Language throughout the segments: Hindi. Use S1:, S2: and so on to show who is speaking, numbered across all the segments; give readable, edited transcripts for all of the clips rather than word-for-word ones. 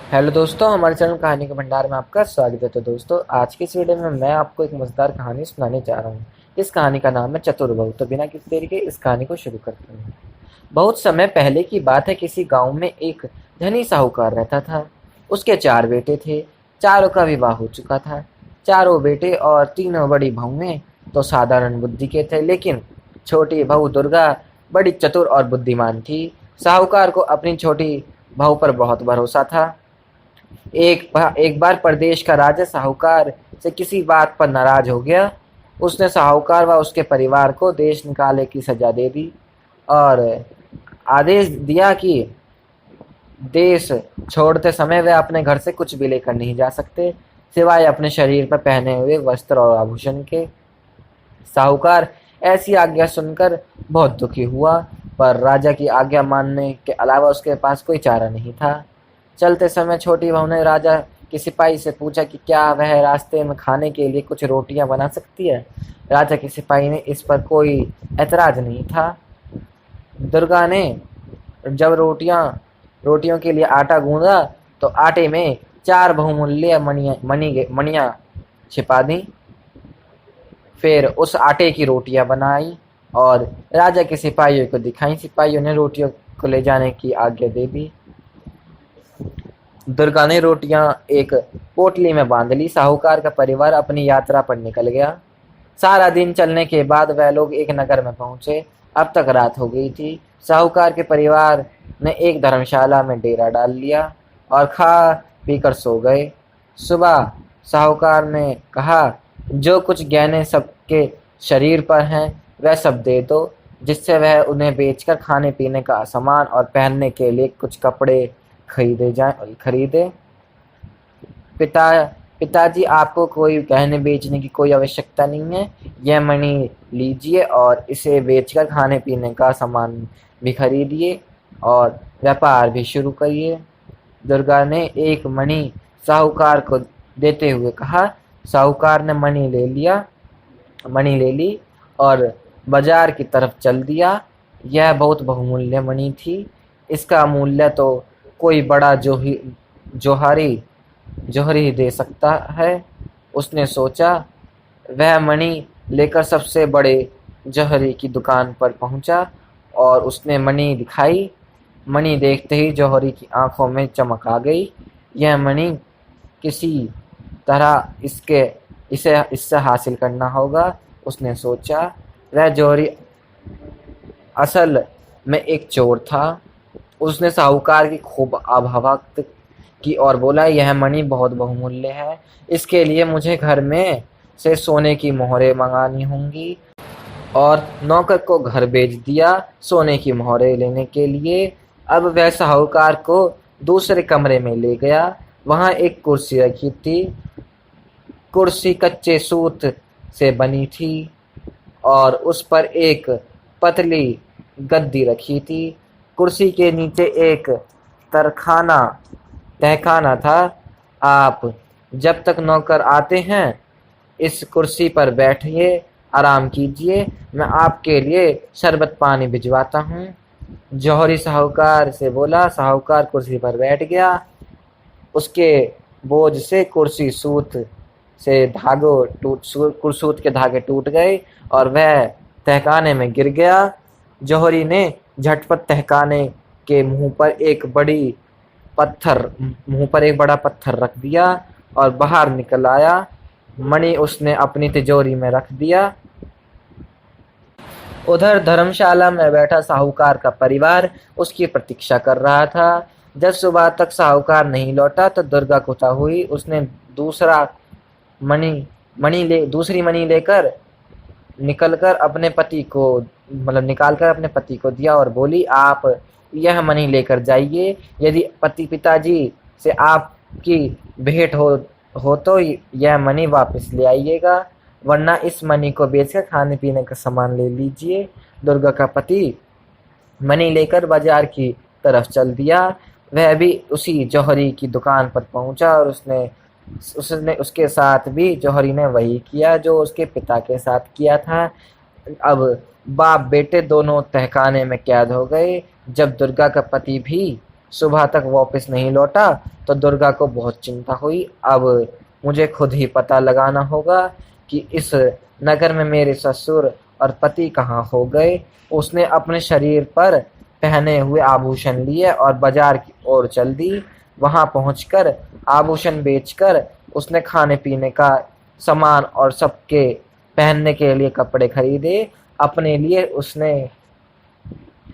S1: हेलो दोस्तों, हमारे चैनल कहानी के भंडार में आपका स्वागत है। तो दोस्तों, आज की इस वीडियो में मैं आपको एक मजेदार कहानी सुनाने जा रहा हूँ। इस कहानी का नाम है चतुर। तो बिना किसी देरी के इस कहानी को शुरू करते हैं। बहुत समय पहले की बात है। किसी गांव में एक धनी साहूकार रहता था। उसके 4 बेटे थे। चारों का विवाह हो चुका था। चारों बेटे और तीनों बड़ी बहुएं तो साधारण बुद्धि के थे, लेकिन छोटी बहू दुर्गा बड़ी चतुर और बुद्धिमान थी। साहूकार को अपनी छोटी बहू पर बहुत भरोसा था। एक बार प्रदेश का राजा साहूकार से किसी बात पर नाराज हो गया। उसने साहूकार व उसके परिवार को देश निकाले की सजा दे दी और आदेश दिया कि देश छोड़ते समय वे अपने घर से कुछ भी लेकर नहीं जा सकते, सिवाय अपने शरीर पर पहने हुए वस्त्र और आभूषण के। साहूकार ऐसी आज्ञा सुनकर बहुत दुखी हुआ, पर राजा की आज्ञा मानने के अलावा उसके पास कोई चारा नहीं था। चलते समय छोटी बहू ने राजा के सिपाही से पूछा कि क्या वह रास्ते में खाने के लिए कुछ रोटियां बना सकती है। राजा के सिपाही ने इस पर कोई ऐतराज नहीं था। दुर्गा ने जब रोटियों के लिए आटा गूंदा तो आटे में 4 बहुमूल्य मणियां छिपा दी। फिर उस आटे की रोटियां बनाई और राजा के सिपाहियों को दिखाई। सिपाहियों ने रोटियों को ले जाने की आज्ञा दे दी। दुर्गा ने रोटियां एक पोटली में बांध ली। साहूकार का परिवार अपनी यात्रा पर निकल गया। सारा दिन चलने के बाद वह लोग एक नगर में पहुंचे। अब तक रात हो गई थी। साहूकार के परिवार ने एक धर्मशाला में डेरा डाल लिया और खा पी कर सो गए। सुबह साहूकार ने कहा, जो कुछ गहने सबके शरीर पर हैं वह सब दे दो, जिससे वह उन्हें बेचकर खाने पीने का सामान और पहनने के लिए कुछ कपड़े खरीदे। पिता पिताजी, आपको कोई गहने बेचने की कोई आवश्यकता नहीं है। यह मणि लीजिए और इसे बेचकर खाने पीने का सामान भी खरीदिए और व्यापार भी शुरू करिए। दुर्गा ने एक मणि साहूकार को देते हुए कहा। साहूकार ने मणि ले ली और बाजार की तरफ चल दिया। यह बहुत बहुमूल्य मणि थी। इसका मूल्य तो कोई बड़ा जोहारी जौहरी ही दे सकता है, उसने सोचा। वह मणि लेकर सबसे बड़े जौहरी की दुकान पर पहुंचा और उसने मणि दिखाई। मणि देखते ही जौहरी की आंखों में चमक आ गई। यह मणि किसी तरह इससे हासिल करना होगा, उसने सोचा। वह जौहरी असल में एक चोर था। उसने साहूकार की खूब आभावक्त की और बोला, यह मणि बहुत बहुमूल्य है। इसके लिए मुझे घर में से सोने की मोहरें मंगानी होंगी। और नौकर को घर भेज दिया सोने की मोहरें लेने के लिए। अब वह साहूकार को दूसरे कमरे में ले गया। वहां एक कुर्सी रखी थी। कुर्सी कच्चे सूत से बनी थी और उस पर एक पतली गद्दी रखी थी। कुर्सी के नीचे एक तरखाना तहखाना था। आप जब तक नौकर आते हैं इस कुर्सी पर बैठिए, आराम कीजिए, मैं आपके लिए शरबत पानी भिजवाता हूँ। जौहरी साहूकार से बोला। साहूकार कुर्सी पर बैठ गया। उसके बोझ से सूत के धागे टूट गए और वह तहखाने में गिर गया। जौहरी ने झटपट तहखाने के मुंह पर एक बड़ा पत्थर रख दिया और बाहर निकल आया। मणि उसने अपनी तिजोरी में रख दिया। उधर धर्मशाला में बैठा साहूकार का परिवार उसकी प्रतीक्षा कर रहा था। जब सुबह तक साहूकार नहीं लौटा तो दुर्गा कुता हुई। उसने दूसरी मणि लेकर निकालकर अपने पति को दिया और बोली, आप यह मणि लेकर जाइए। यदि पिताजी से आपकी भेंट हो तो यह मणि वापस ले आइएगा, वरना इस मणि को बेचकर खाने पीने का सामान ले लीजिए। दुर्गा का पति मणि लेकर बाजार की तरफ चल दिया। वह भी उसी जौहरी की दुकान पर पहुंचा और उसके साथ भी जौहरी ने वही किया जो उसके पिता के साथ किया था। अब बाप बेटे दोनों तहखाने में कैद हो गए। जब दुर्गा का पति भी सुबह तक वापस नहीं लौटा तो दुर्गा को बहुत चिंता हुई। अब मुझे खुद ही पता लगाना होगा कि इस नगर में मेरे ससुर और पति कहाँ हो गए। उसने अपने शरीर पर पहने हुए आभूषण लिए और बाजार की ओर चल दी। वहां पहुंचकर आभूषण बेचकर उसने खाने पीने का सामान और सबके पहनने के लिए कपड़े खरीदे। अपने लिए उसने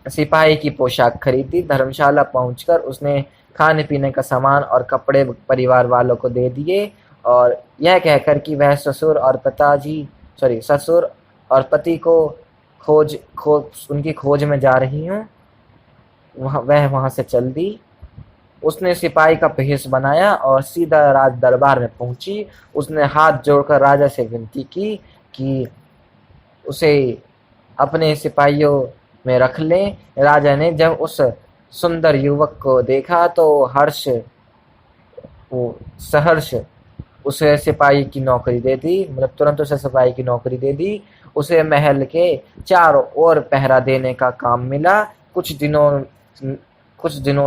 S1: सिपाही की पोशाक खरीदी। धर्मशाला पहुंचकर उसने खाने पीने का सामान और कपड़े परिवार वालों को दे दिए और यह कहकर कि वह ससुर और पति को उनकी खोज में जा रही हूँ, वह वहां से चल दी। उसने सिपाही का भेष बनाया और सीधा राज दरबार में पहुंची। उसने हाथ जोड़कर राजा से विनती की कि उसे अपने सिपाहियों में रख लें। राजा ने जब उस सुंदर युवक को देखा तो सहर्ष उसे सिपाही की नौकरी दे दी, मतलब तुरंत उसे सिपाही की नौकरी दे दी। उसे महल के चारों ओर पहरा देने का काम मिला। कुछ दिनों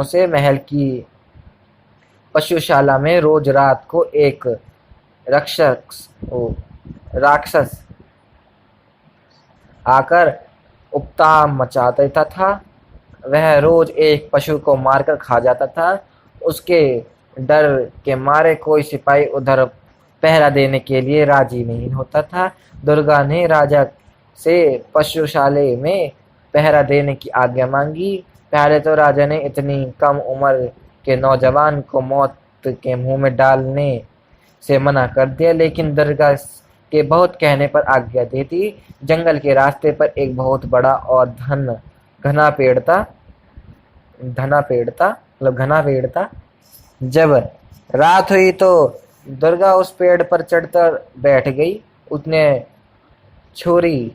S1: से महल की पशुशाला में रोज रात को एक राक्षस आकर उपताम मचा देता था। वह रोज एक पशु को मारकर खा जाता था। उसके डर के मारे कोई सिपाही उधर पहरा देने के लिए राजी नहीं होता था। दुर्गा ने राजा से पशुशाले में पहरा देने की आज्ञा मांगी। पहले तो राजा ने इतनी कम उम्र के नौजवान को मौत के मुंह में डालने से मना कर दिया, लेकिन दुर्गा के बहुत कहने पर आज्ञा दे दी। जंगल के रास्ते पर एक बहुत बड़ा और घना पेड़ था। जब रात हुई तो दुर्गा उस पेड़ पर चढ़कर बैठ गई। उसने छुरी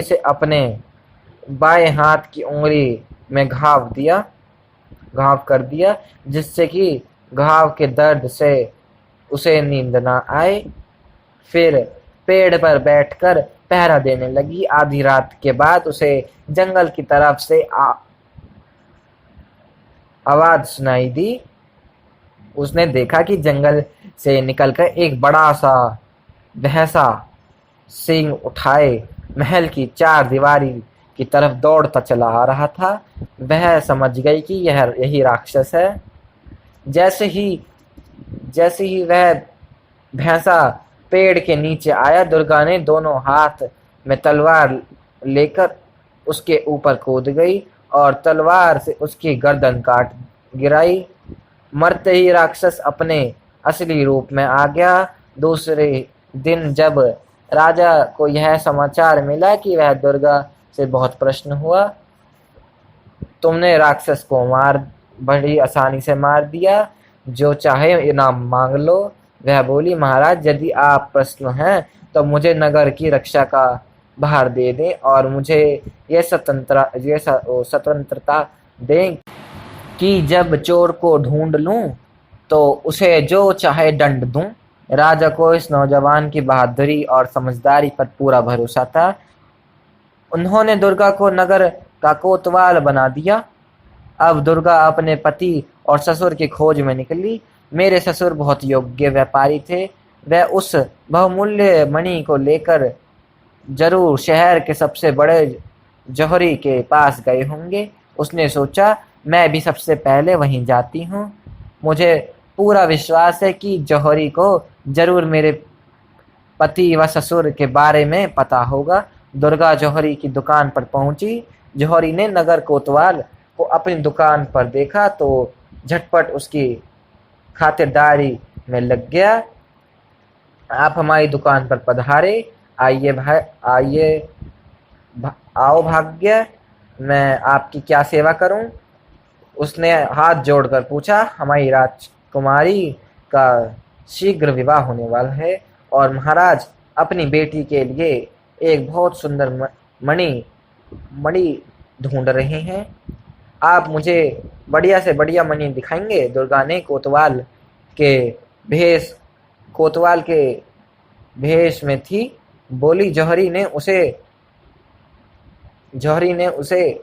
S1: से अपने बाएं हाथ की उंगली में घाव कर दिया, जिससे कि घाव के दर्द से उसे नींद ना आए। फिर पेड़ पर बैठकर पहरा देने लगी। आधी रात के बाद उसे जंगल की तरफ से आवाज सुनाई दी। उसने देखा कि जंगल से निकलकर एक बड़ा सा भैंसा सींग उठाए महल की चार दीवारी की तरफ दौड़ता चला आ रहा था। वह समझ गई कि यही राक्षस है। जैसे ही वह भैंसा पेड़ के नीचे आया, दुर्गा ने दोनों हाथ में तलवार लेकर उसके ऊपर कूद गई और तलवार से उसकी गर्दन काट गिराई। मरते ही राक्षस अपने असली रूप में आ गया। दूसरे दिन जब राजा को यह समाचार मिला कि वह दुर्गा से बहुत प्रसन्न हुआ। तुमने राक्षस को बड़ी आसानी से मार दिया, जो चाहे इनाम मांग लो। वह बोली, महाराज, यदि आप प्रसन्न हैं तो मुझे नगर की रक्षा का भार दे दें और मुझे यह स्वतंत्रता दें कि जब चोर को ढूंढ लूं तो उसे जो चाहे दंड दूं। राजा को इस नौजवान की बहादुरी और समझदारी पर पूरा भरोसा था। उन्होंने दुर्गा को नगर का कोतवाल बना दिया। अब दुर्गा अपने पति और ससुर की खोज में निकली। मेरे ससुर बहुत योग्य व्यापारी थे। वह उस बहुमूल्य मणि को लेकर जरूर शहर के सबसे बड़े जौहरी के पास गए होंगे। उसने सोचा, मैं भी सबसे पहले वहीं जाती हूँ। मुझे पूरा विश्वास है कि जौहरी को जरूर मेरे पति व ससुर के बारे में पता होगा। दुर्गा जौहरी की दुकान पर पहुंची। जौहरी ने नगर कोतवाल को अपनी दुकान पर देखा तो झटपट उसकी खातिरदारी में लग गया। आप हमारी दुकान पर पधारे, आओ भाग्य, मैं आपकी क्या सेवा करूं? उसने हाथ जोड़कर पूछा। हमारी राजकुमारी का शीघ्र विवाह होने वाला है और महाराज अपनी बेटी के लिए एक बहुत सुंदर मणि ढूंढ रहे हैं। आप मुझे बढ़िया से बढ़िया मणि दिखाएंगे? दुर्गा ने कोतवाल के भेष में थी बोली। जौहरी ने उसे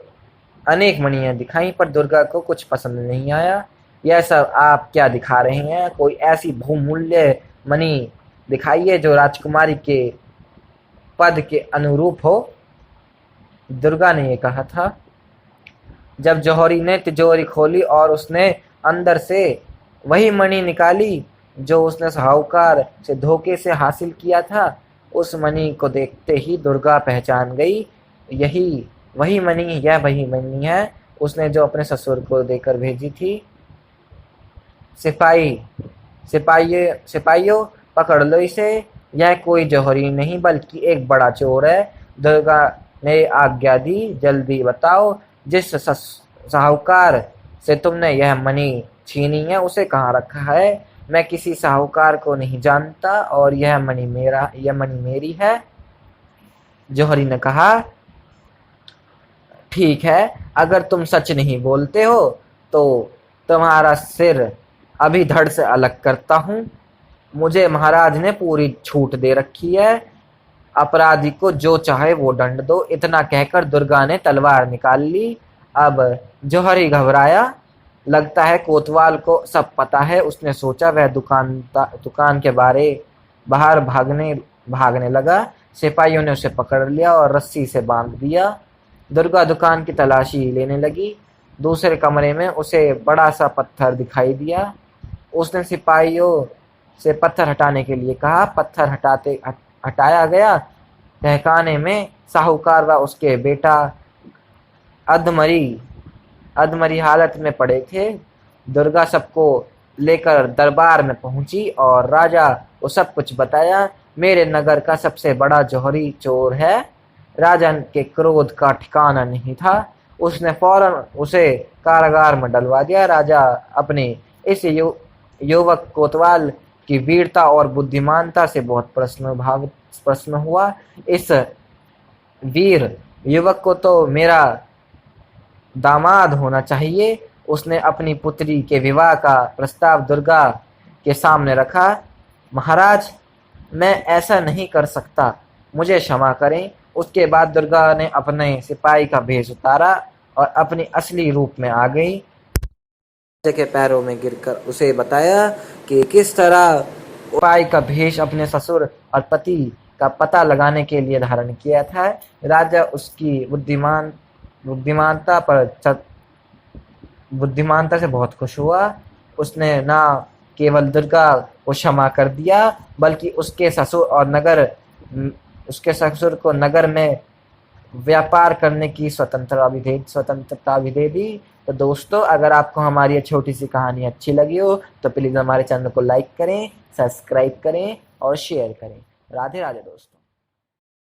S1: अनेक मणियां दिखाई पर दुर्गा को कुछ पसंद नहीं आया। यह सब आप क्या दिखा रहे हैं? कोई ऐसी बहुमूल्य मणि दिखाइए जो राजकुमारी के पद के अनुरूप हो। दुर्गा ने ये कहा था। जब जौहरी ने तिजोरी खोली और उसने अंदर से वही मणि निकाली जो उसने साहूकार से धोखे से हासिल किया था, उस मणि को देखते ही दुर्गा पहचान गई, यही वही मणि, यह वही मणि है उसने जो अपने ससुर को देकर भेजी थी। सिपाहियों पकड़ लो इसे, यह कोई जौहरी नहीं बल्कि एक बड़ा चोर है। दुर्गा ने आज्ञा दी, जल्दी बताओ जिस साहूकार से तुमने यह मणि छीनी है उसे कहाँ रखा है? मैं किसी साहूकार को नहीं जानता और यह मणि मेरी है। जौहरी ने कहा, ठीक है, अगर तुम सच नहीं बोलते हो तो तुम्हारा सिर अभी धड़ से अलग करता हूँ। मुझे महाराज ने पूरी छूट दे रखी है, अपराधी को जो चाहे वो दंड दो। इतना कहकर दुर्गा ने तलवार निकाल ली। अब जौहरी घबराया, लगता है कोतवाल को सब पता है। उसने सोचा, वह दुकान के बाहर भागने लगा। सिपाहियों ने उसे पकड़ लिया और रस्सी से बांध दिया। दुर्गा दुकान की तलाशी लेने लगी। दूसरे कमरे में उसे बड़ा सा पत्थर दिखाई दिया। उसने सिपाहियों से पत्थर हटाने के लिए कहा। पत्थर हटाया गया। तहखाने में साहूकार व उसके बेटा अधमरी हालत में पड़े थे। दुर्गा सबको लेकर दरबार में पहुंची और राजा को सब कुछ बताया। मेरे नगर का सबसे बड़ा जौहरी चोर है। राजा के क्रोध का ठिकाना नहीं था। उसने फौरन उसे कारागार में डलवा दिया। राजा अपने इस युवक कोतवाल की वीरता और बुद्धिमानता से बहुत प्रसन्न हुआ। इस वीर युवक को तो मेरा दामाद होना चाहिए। उसने अपनी पुत्री के विवाह का प्रस्ताव दुर्गा के सामने रखा। महाराज, मैं ऐसा नहीं कर सकता, मुझे क्षमा करें। उसके बाद दुर्गा ने अपने सिपाही का भेष उतारा और अपनी असली रूप में आ गई। के पैरों में गिरकर उसे बताया कि किस तरह सिपाही का भेष अपने ससुर और पति का पता लगाने के लिए धारण किया था। राजा उसकी बुद्धिमानता से बहुत खुश हुआ। उसने न केवल दुर्गा को क्षमा कर दिया बल्कि उसके ससुर को नगर में व्यापार करने की स्वतंत्रता भी दे दी। तो दोस्तों, अगर आपको हमारी ये छोटी सी कहानी अच्छी लगी हो तो प्लीज़ हमारे चैनल को लाइक करें, सब्सक्राइब करें और शेयर करें। राधे राधे दोस्तों।